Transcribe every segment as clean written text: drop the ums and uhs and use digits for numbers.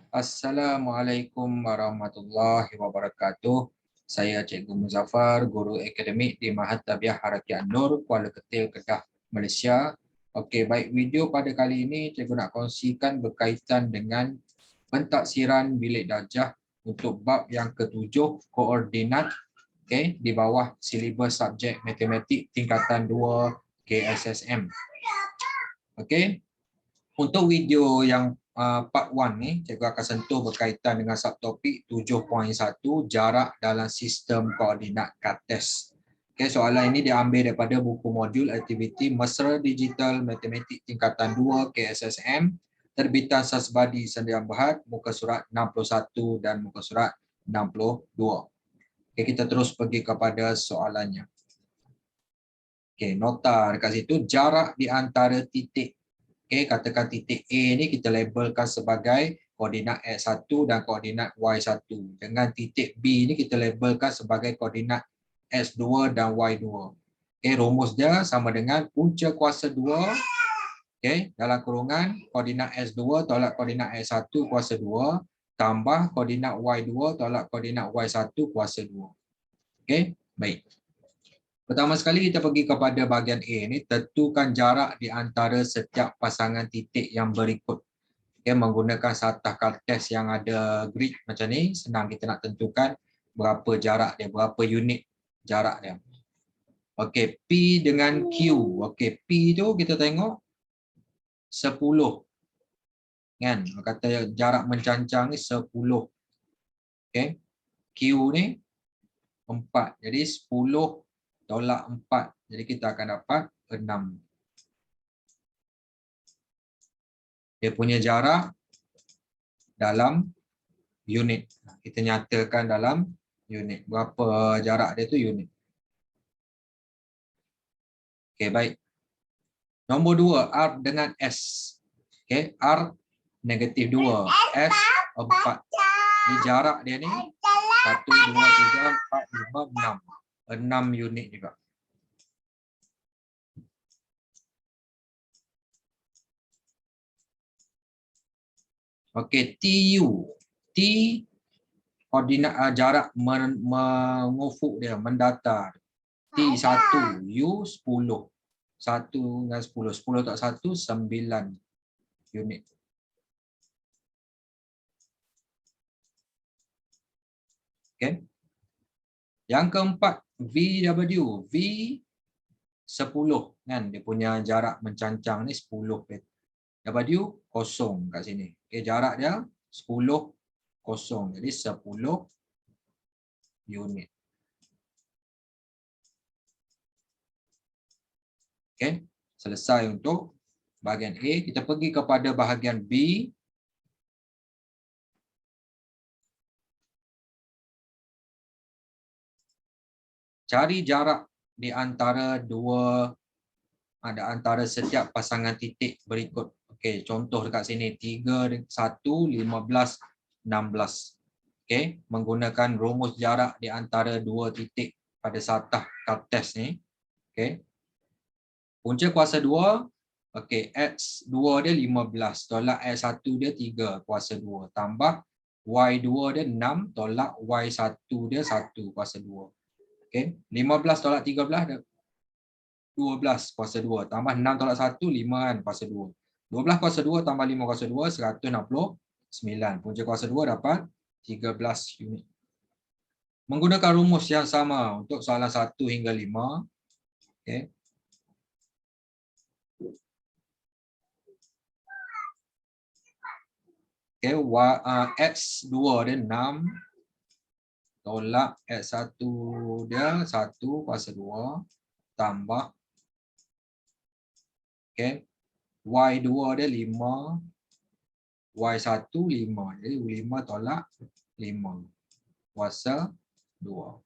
Assalamualaikum warahmatullahi wabarakatuh. Saya Cikgu Muzaffar, Guru Akademik di Mahat Tabiah Harakat Nur, Kuala Ketil, Kedah, Malaysia. Okey, baik, video pada kali ini Cikgu nak kongsikan berkaitan dengan pentaksiran bilik darjah untuk bab yang ketujuh, koordinat, di bawah silibus subjek matematik tingkatan 2 KSSM. Okey. Untuk video yang part 1 ni, cikgu akan sentuh berkaitan dengan subtopik 7.1 jarak dalam sistem koordinat Cartesian. Okay, soalan ini diambil daripada buku modul aktiviti Mesra Digital Matematik tingkatan 2 KSSM, terbitan Sasbadi Sdn Bhd, muka surat 61 dan muka surat 62. Okay, kita terus pergi kepada soalannya. Okay, nota dekat situ, jarak di antara titik. Okay, katakan titik A ni kita labelkan sebagai koordinat X1 dan koordinat Y1. Dengan titik B ni kita labelkan sebagai koordinat X2 dan Y2. Okay, rumus dia sama dengan punca kuasa 2, okay, dalam kurungan koordinat X2 tolak koordinat X1 kuasa 2 tambah koordinat Y2 tolak koordinat Y1 kuasa 2. Okay, baik. Pertama sekali kita pergi kepada bahagian A ni, tentukan jarak di antara setiap pasangan titik yang berikut. Okay, menggunakan satah Cartesian yang ada grid macam ni, senang kita nak tentukan berapa jarak dia, berapa unit jarak dia. Okey, P dengan Q. Okey, P tu kita tengok 10. Kan? Kata jarak mencancang ni 10. Okey. Q ni 4. Jadi 10 tolak 4. Jadi kita akan dapat 6. Dia punya jarak dalam unit. Kita nyatakan dalam unit. Berapa jarak dia tu unit. Okey, baik. Nombor 2, R dengan S. Okey, R negatif 2, S 4. Jadi jarak dia ni 1, 2, 3, 4, 5, 6. 6 unit juga. Okey, TU. T koordinat jarak mengufuk dia, mendatar. T1, U 10. 1 dengan 10. 10 tak 1, 9 unit. Okay. Yang keempat, VW. V 10 kan, dia punya jarak mencancang ni 10. W kosong kat sini. Okay, jarak dia 10 kosong. Jadi 10 unit. Okay, selesai untuk bahagian A. Kita pergi kepada bahagian B. Cari jarak di antara antara setiap pasangan titik berikut. Okey, contoh dekat sini 3, 1, 15, 16. Okey, menggunakan rumus jarak di antara dua titik pada satah Cartesian ni. Okey. Punca kuasa 2, okey, X2 dia 15, tolak X1 dia 3 kuasa 2, tambah Y2 dia 6, tolak Y1 dia 1 kuasa 2. Okey, 15 tolak 13 dia 12 kuasa 2, tambah 6 tolak 1, 5 kan kuasa 2. 12 kuasa 2 tambah 5 kuasa 2, 169. Punca kuasa 2 dapat 13 unit. Menggunakan rumus yang sama untuk soalan 1 hingga 5. Okay. Okay, X2 dia 6, tolak X1 dia 1 kuasa 2, tambah okay, Y2 dia 5, Y1 5. Jadi 5 tolak 5 kuasa 2.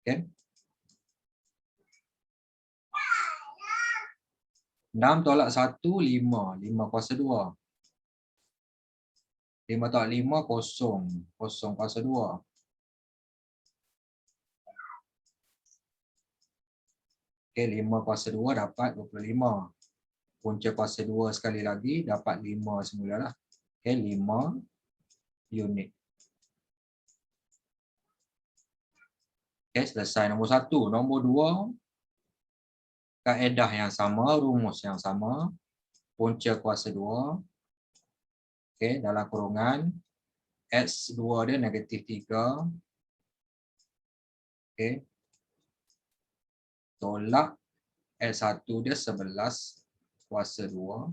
Okay. 6 tolak 1, 5. 5 kuasa 2. 5 tolak 5, kosong. Kosong kuasa 2. Okey, 5 kuasa 2 dapat 25. Punca kuasa 2 sekali lagi dapat 5 semula lah. Okey, 5 unit. Okey, selesai nombor 1. Nombor 2, kaedah yang sama, rumus yang sama. Punca kuasa 2. Okey, dalam kurungan X2 dia negatif 3. Okey. Tolak X1 dia 11 kuasa 2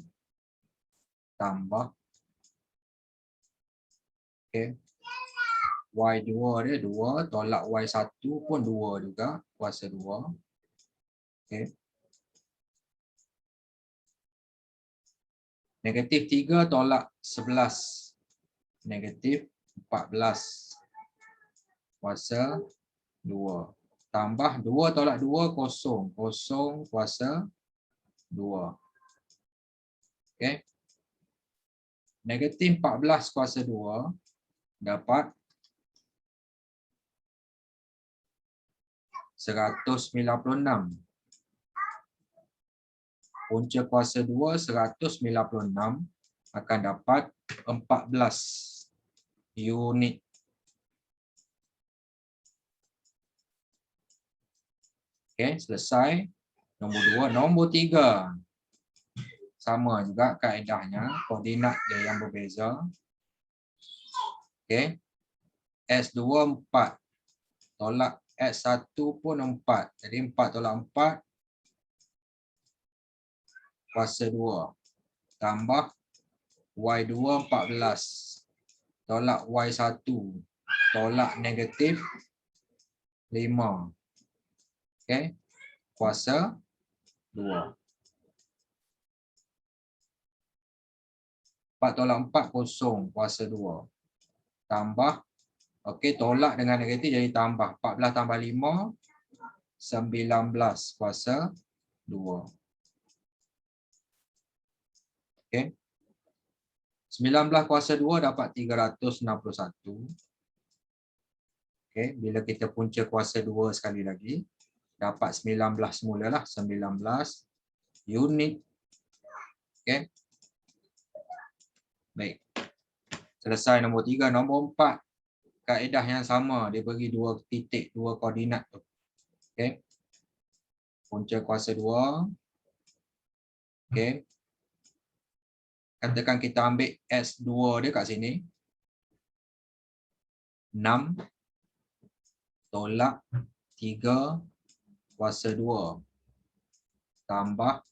tambah okey. Y2 dia 2 tolak Y1 pun 2 juga kuasa 2. Okey. Negatif 3 tolak 11. Negatif 14 kuasa 2. Tambah 2 tolak 2, kosong. Kosong kuasa 2. Okey. Negatif 14 kuasa 2 dapat 196. Punca kuasa 2, 196 akan dapat 14 unit. Okey, selesai. Nombor 2. Nombor 3. Sama juga kaedahnya, koordinat dia yang berbeza. Okey. S2 4 tolak S1 pun 4. Jadi 4 tolak 4 kuasa 2 tambah Y2 14 tolak Y1 tolak negatif 5. Okey. Kuasa 2. 4 tolak 4 kosong kuasa 2. Tambah okey, tolak dengan negatif jadi tambah 14 tambah 5 19 kuasa 2. Okey. 19 kuasa 2 dapat 361. Okey, bila kita punca kuasa 2 sekali lagi dapat 19 semulalah, 19 unit. Okey. Baik. Selesai nombor 3. Nombor 4. Kaedah yang sama, dia bagi 2 titik, 2 koordinat tu. Okey. Punca kuasa 2. Okey. Katakan kita ambil S2 dia kat sini. 6 tolak 3 kuasa 2 tambah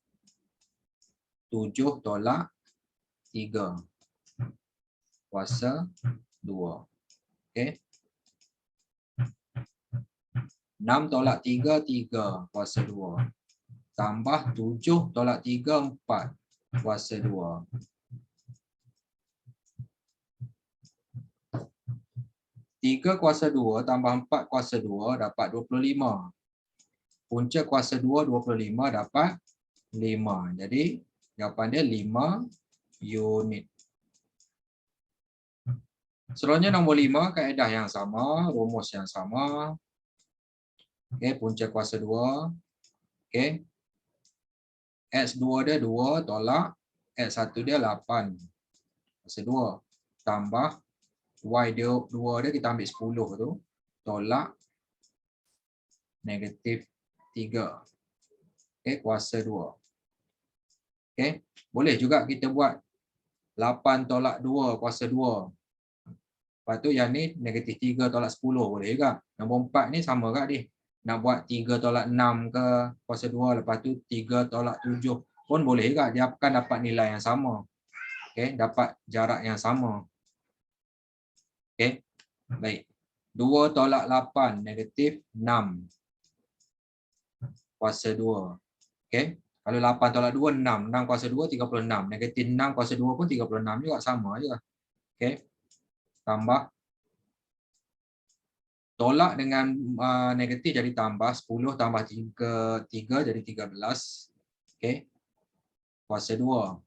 7 tolak 3 kuasa 2. Okey. 6 tolak 3, 3 kuasa 2. Tambah 7 tolak 3, 4 kuasa 2. 3 kuasa 2 tambah 4 kuasa 2 dapat 25. Punca kuasa 2, 25 dapat 5. Jadi jawapan dia 5 unit. Seterusnya nombor 5, kaedah yang sama, rumus yang sama. Okey, punca kuasa 2. Okey. X2 dia 2 tolak X1 dia 8 kuasa 2 tambah Y2 dia kita ambil 10 tu tolak negatif 3. Okey, kuasa 2. Okey, boleh juga kita buat 8 tolak 2 kuasa 2. Lepas tu yang ni negatif 3 tolak 10 boleh juga. Nombor 4 ni sama juga ni. Nak buat 3 tolak 6 ke kuasa 2, lepas tu 3 tolak 7 pun boleh juga. Dia akan dapat nilai yang sama. Okey, dapat jarak yang sama. Okey. Baik. 2 tolak 8 negatif 6 kuasa 2. Okey. Kalau 8 tolak 2 6, 6 kuasa 2 36. Negatif 6 kuasa 2 pun 36 juga, sama juga. Okey. Tambah tolak dengan negatif jadi tambah 10 tambah 3 jadi 13. Okey. Kuasa 2.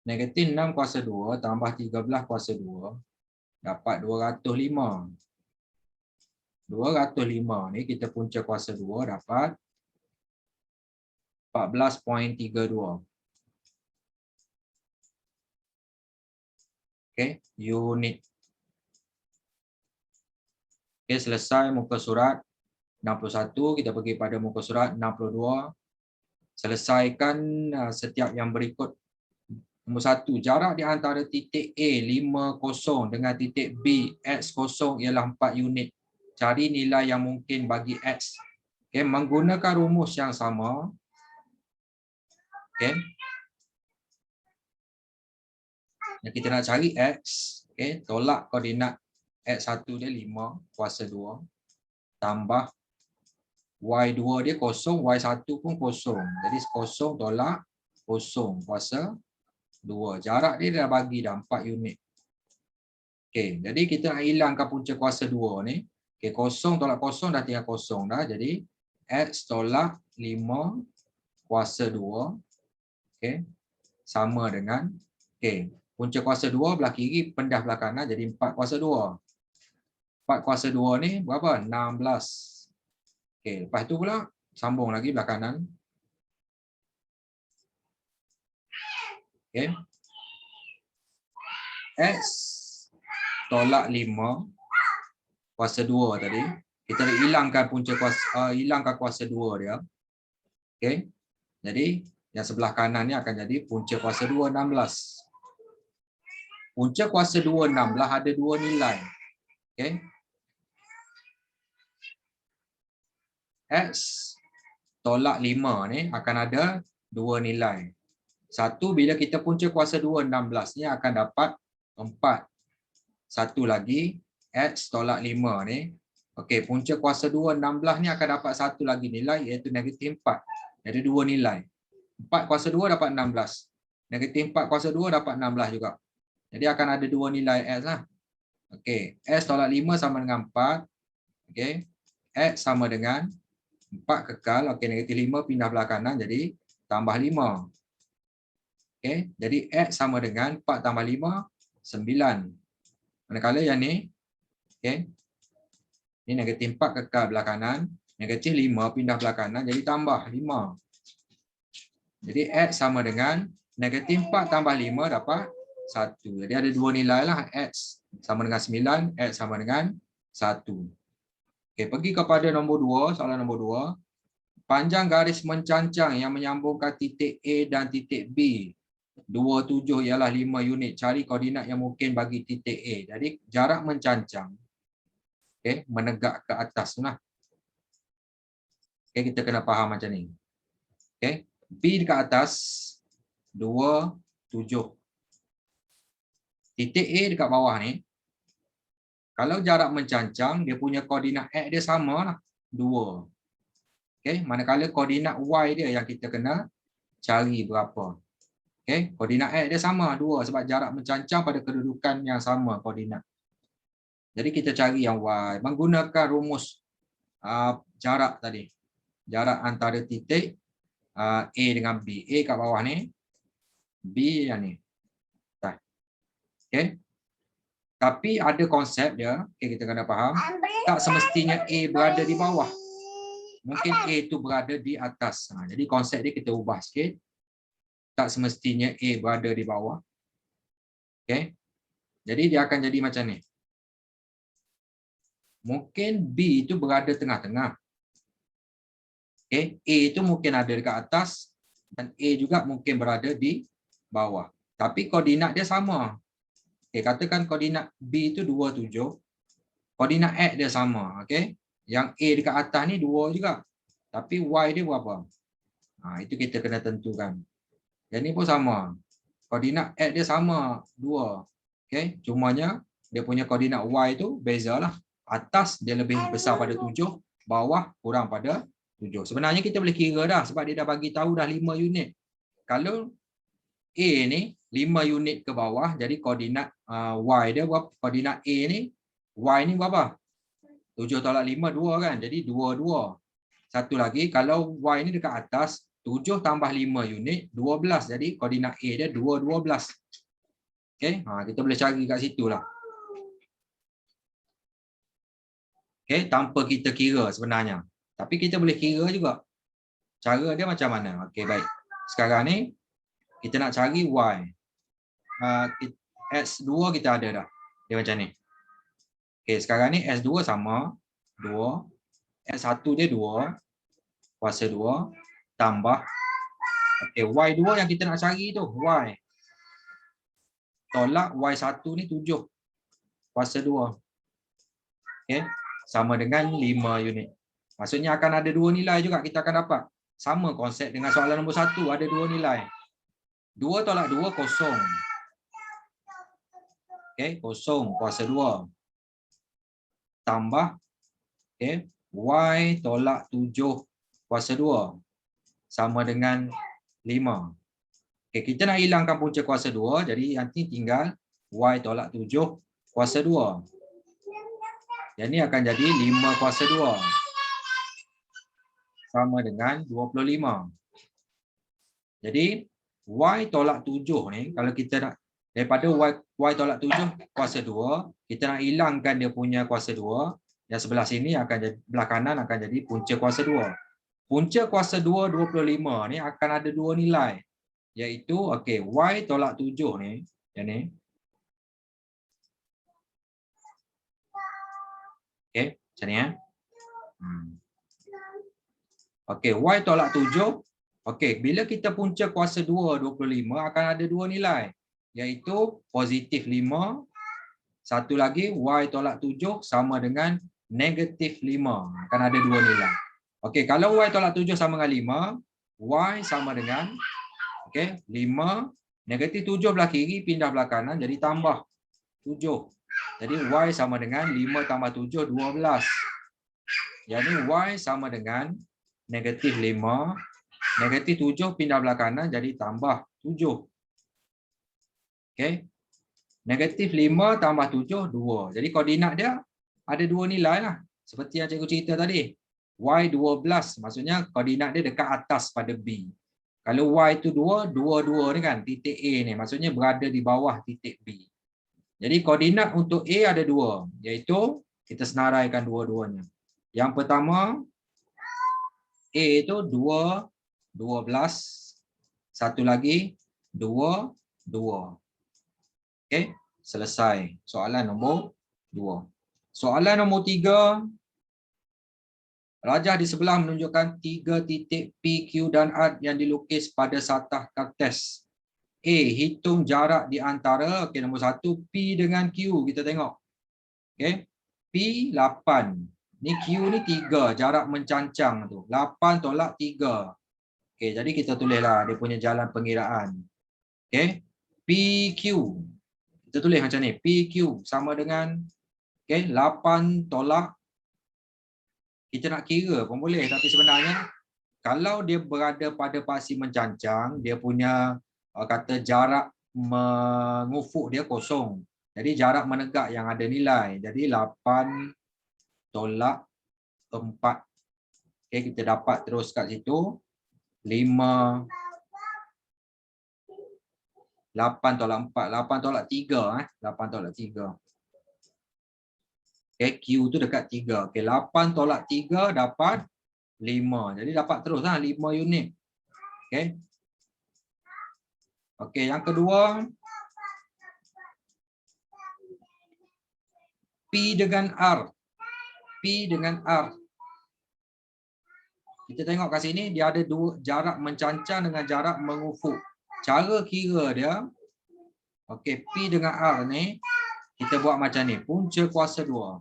Negatif 6 kuasa 2 tambah 13 kuasa 2 dapat 205. 205 ni kita punca kuasa 2 dapat 14.32. Okey, unit. Okey, selesai muka surat 61, kita pergi pada muka surat 62. Selesaikan setiap yang berikut. Nombor 1, jarak di antara titik A 50 dengan titik B X0 ialah 4 unit. Cari nilai yang mungkin bagi X. Okey, menggunakan rumus yang sama. Okey. Yang kita nak cari X, okey, tolak koordinat X1 dia 5 kuasa 2 tambah Y2 dia kosong, Y1 pun kosong. Jadi kosong tolak kosong kuasa 2. Jarak dia dah bagi dah 4 unit. Okey, jadi kita nak hilangkan punca kuasa 2 ni. Okey, kosong tolak kosong dah tinggal kosong dah. Jadi X tolak 5 kuasa 2. Okey, sama dengan, okey, punca kuasa 2 belah kiri pindah belah kanan jadi 4 kuasa 2. 4 kuasa 2 ni berapa? 16. Okey, lepas tu pula sambung lagi belah kanan. Okey. X tolak 5 kuasa 2 tadi. Kita hilangkan punca kuasa hilangkan kuasa 2 dia. Okey. Jadi yang sebelah kanan ni akan jadi punca kuasa 2 16. Punca kuasa 2 16 ada 2 nilai. Okey. X tolak 5 ni akan ada 2 nilai. Satu, bila kita punca kuasa 2 16 ni akan dapat 4. Satu lagi, X tolak 5 ni. Okey, punca kuasa 2 16 ni akan dapat satu lagi nilai iaitu negatif 4. Jadi 2 nilai. 4 kuasa 2 dapat 16. Negatif 4 kuasa 2 dapat 16 juga. Jadi akan ada 2 nilai X lah. Okey, X tolak 5 sama dengan 4. Okey, X sama dengan 4 kekal. Okey, negatif 5 pindah belah kanan jadi tambah 5. Okey, jadi X sama dengan 4 tambah 5, 9. Manakala yang ni, okey, ni negatif 4 kekal belah kanan, negatif 5 pindah belah kanan jadi tambah 5. Jadi X sama dengan negatif 4 tambah 5 dapat 1. Jadi ada 2 nilai lah, X sama dengan 9, X sama dengan 1. Okey, pergi kepada nombor 2, soalan nombor 2. Panjang garis mencancang yang menyambungkan titik A dan titik B 27 ialah 5 unit. Cari koordinat yang mungkin bagi titik A. Jadi jarak mencancang, okey, menegak ke atas lah. Okey, kita kena faham macam ni. Okey, B dekat atas 2 7. Titik A dekat bawah ni, kalau jarak mencancang, dia punya koordinat X dia sama lah, 2. Okey, manakala koordinat Y dia yang kita kena cari berapa. Okey, koordinat X dia sama 2 sebab jarak mencancang pada kedudukan yang sama koordinat. Jadi kita cari yang Y menggunakan rumus jarak tadi. Jarak antara titik A dengan B. A kat bawah ni, B yang ni. Okey. Tapi ada konsep dia, okay, kita kena faham. Tak semestinya A berada di bawah. Mungkin A itu berada di atas. Jadi konsep dia kita ubah sikit. Tak semestinya A berada di bawah. Okey. Jadi dia akan jadi macam ni. Mungkin B itu berada tengah-tengah. Okay. A itu mungkin ada dekat atas dan A juga mungkin berada di bawah. Tapi koordinat dia sama. Okay. Katakan koordinat B itu 27. Koordinat X dia sama. Okay. Yang A dekat atas ni 2 juga. Tapi Y dia berapa? Itu kita kena tentukan. Yang ni pun sama. Koordinat X dia sama 2. Okay. Cumanya dia punya koordinat Y itu bezalah. Atas dia lebih besar pada 7, bawah kurang pada 7. Sebenarnya kita boleh kira dah sebab dia dah bagi tahu dah 5 unit. Kalau A ni 5 unit ke bawah, jadi koordinat Y dia berapa? Koordinat A ni, Y ni berapa? 7 tolak 5, 2 kan? Jadi 2, 2. Satu lagi, kalau Y ni dekat atas, 7 tambah 5 unit, 12. Jadi koordinat A dia 2, 12. Okay? Kita boleh cari kat situ lah. Okay, tanpa kita kira sebenarnya. Tapi kita boleh kira juga. Cara dia macam mana? Okay, baik. Sekarang ni kita nak cari Y. S2 kita ada dah. Dia macam ni. Okay, sekarang ni S2 sama 2. S1 dia 2. Kuasa 2. Tambah. Okay, Y2 yang kita nak cari tu. Y. Tolak Y1 ni 7. Kuasa 2. Okay. Sama dengan 5 unit. Maksudnya akan ada 2 nilai juga kita akan dapat. Sama konsep dengan soalan nombor 1. Ada 2 nilai. 2 tolak 2, kosong. Okay, kosong kuasa 2. Tambah. Okay, Y tolak 7 kuasa 2. Sama dengan 5. Okay, kita nak hilangkan punca kuasa 2. Jadi nanti tinggal Y tolak 7 kuasa 2. Yang ni akan jadi 5 kuasa 2. Sama dengan 25. Jadi Y tolak 7 ni, kalau kita nak, daripada Y tolak 7 kuasa 2, kita nak hilangkan dia punya kuasa 2. Yang sebelah sini akan jadi, belah kanan akan jadi punca kuasa 2. Punca kuasa 2, 25 ni akan ada 2 nilai. Iaitu, okay, Y tolak 7 ni, yang ni. Okay, macam ni ya. Okey, Y tolak 7. Okey, bila kita punca kuasa 2, 25 akan ada 2 nilai. Iaitu positif 5. Satu lagi, Y tolak 7 sama dengan negatif 5. Akan ada 2 nilai. Okey, kalau Y tolak 7 sama dengan 5, Y sama dengan, okey, 5. Negatif 7 belah kiri, pindah belah kanan, jadi tambah 7. Jadi Y sama dengan 5 tambah 7, 12. Jadi Y sama dengan negatif 5. Negatif 7 pindah belah kanan jadi tambah 7. Okey. Negatif 5 tambah 7, 2. Jadi koordinat dia ada 2 nilai lah. Seperti yang cikgu cerita tadi. Y12 maksudnya koordinat dia dekat atas pada B. Kalau Y itu 2, 2 ni kan titik A ni. Maksudnya berada di bawah titik B. Jadi koordinat untuk A ada 2. Iaitu kita senaraikan dua-duanya. Yang pertama A itu 2, 12. Satu lagi 2, 2. Okey, selesai. Soalan nombor 2. Soalan nombor 3. Rajah di sebelah menunjukkan 3 titik P, Q dan R yang dilukis pada satah kertas. A, hitung jarak di antara, okey, nombor 1 P dengan Q kita tengok. Okey. P 8. Ni Q ni 3, jarak mencancang tu. 8 tolak 3. Okey, jadi kita tulislah dia punya jalan pengiraan. Okey. PQ. Kita tulis macam ni. PQ sama dengan, okey, 8 tolak, kita nak kira pun boleh, tapi sebenarnya kalau dia berada pada pasi mencancang, dia punya kata jarak mengufuk dia kosong. Jadi jarak menegak yang ada nilai. Jadi 8 tolak 4. Okey, kita dapat terus kat situ 5. 8 tolak 4. 8 tolak 3. 8 tolak 3. Okay, Q tu dekat 3. Okay, 8 tolak 3 dapat 5. Jadi dapat terus lah 5 unit. Okay. Okay, yang kedua. P dengan R. P dengan R. Kita tengok kat sini, dia ada dua jarak mencancang dengan jarak mengufuk. Cara kira dia, okay, P dengan R ni, kita buat macam ni. Punca kuasa 2.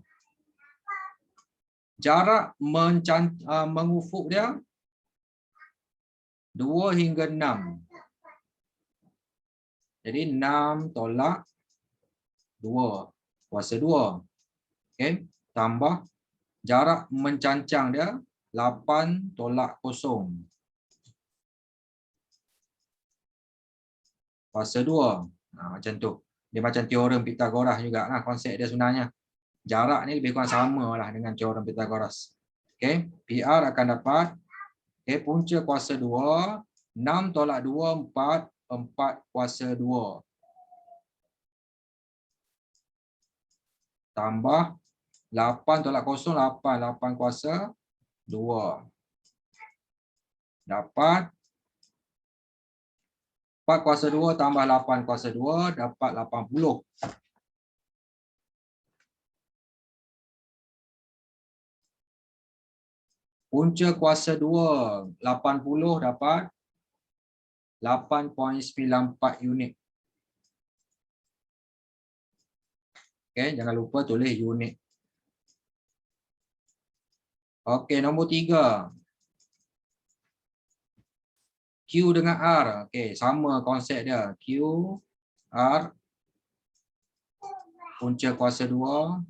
Jarak mengufuk dia 2 hingga 6. Jadi 6 tolak 2 kuasa 2. Okey, tambah jarak mencancang dia 8 tolak 0 kuasa 2. Macam tu. Dia macam teorem Pythagoras jugalah konsep dia sebenarnya. Jarak ni lebih kurang samalah dengan teorem Pythagoras. Okey, PR akan dapat, okey, punca kuasa 2, 6 tolak 2, 4, 4 kuasa 2. Tambah 8 tolak kosong 8. 8 kuasa 2. Dapat 4 kuasa 2 tambah 8 kuasa 2 dapat 80. Punca kuasa 2 80 dapat 8.94 unit. Okey, jangan lupa tulis unit. Okey, nombor 3. Q dengan R. Okey, sama konsep dia. Q, R, punca kuasa 2.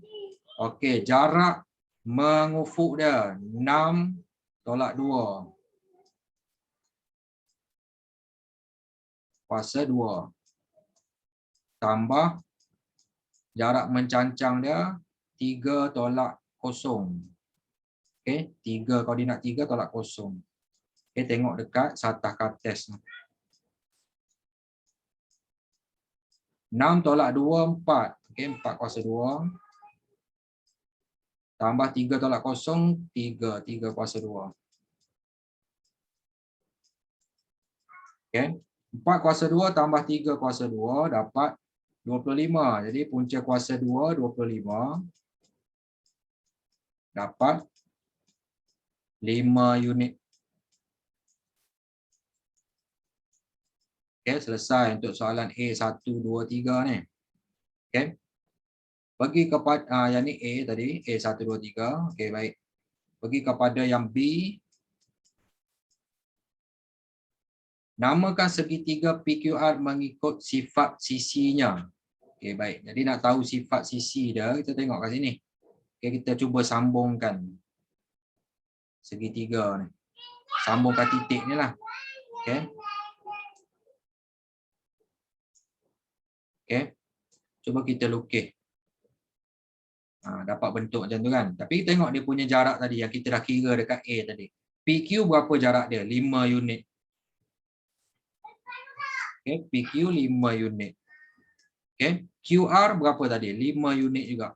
Okey, jarak mengufuk dia 6 tolak 2. Kuasa 2. Tambah jarak mencancang dia 3 tolak 0. Okey, 3 koordinat 3 tolak 0. Okey, tengok dekat satah kartes. 6 tolak 2 4. Okey, 4 kuasa 2. Tambah 3 tolak 0 3. 3 kuasa 2. Okey. 4 kuasa 2 tambah 3 kuasa 2 dapat 25. Jadi punca kuasa 2 25 dapat 5 unit. Okey, selesai untuk soalan A1 2 3 ni. Okey. Bagi kepada yang ni A tadi, A1 2 3. Okey, baik. Pergi kepada yang B. Namakan segitiga PQR mengikut sifat sisinya. Okey, baik. Jadi nak tahu sifat sisi dia, kita tengok kat sini. Okey, kita cuba sambungkan segitiga ni. Sambungkan titik ni lah. Okey. Okey. Cuba kita lukis. Dapat bentuk macam tu kan. Tapi tengok dia punya jarak tadi yang kita dah kira dekat A tadi. PQ berapa jarak dia? 5 unit. Okey, PQ 5 unit. Okey, QR berapa tadi? 5 unit juga.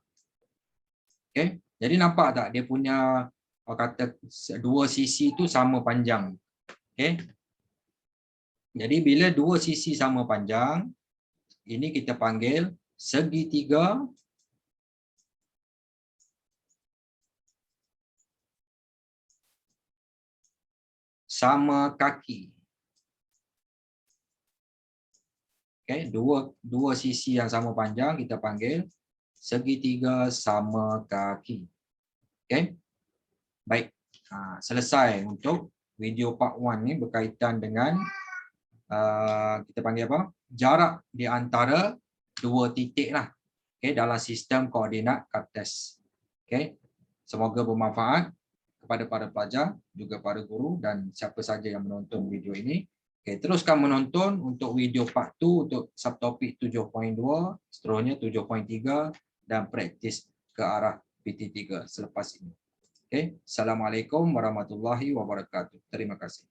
Okey. Jadi nampak tak dia punya kata dua sisi tu sama panjang. Okey. Jadi bila dua sisi sama panjang, ini kita panggil segitiga sama kaki. Okey, dua sisi yang sama panjang kita panggil segitiga sama kaki. Okey. Baik. Selesai untuk video part 1 ni berkaitan dengan kita panggil apa? Jarak di antara dua titik lah. Okey, dalam sistem koordinat kartes. Okey. Semoga bermanfaat kepada para pelajar, juga para guru dan siapa saja yang menonton video ini. Okay, teruskan menonton untuk video part 2 untuk subtopik 7.2, seterusnya 7.3 dan praktis ke arah PT3 selepas ini. Okay. Assalamualaikum warahmatullahi wabarakatuh. Terima kasih.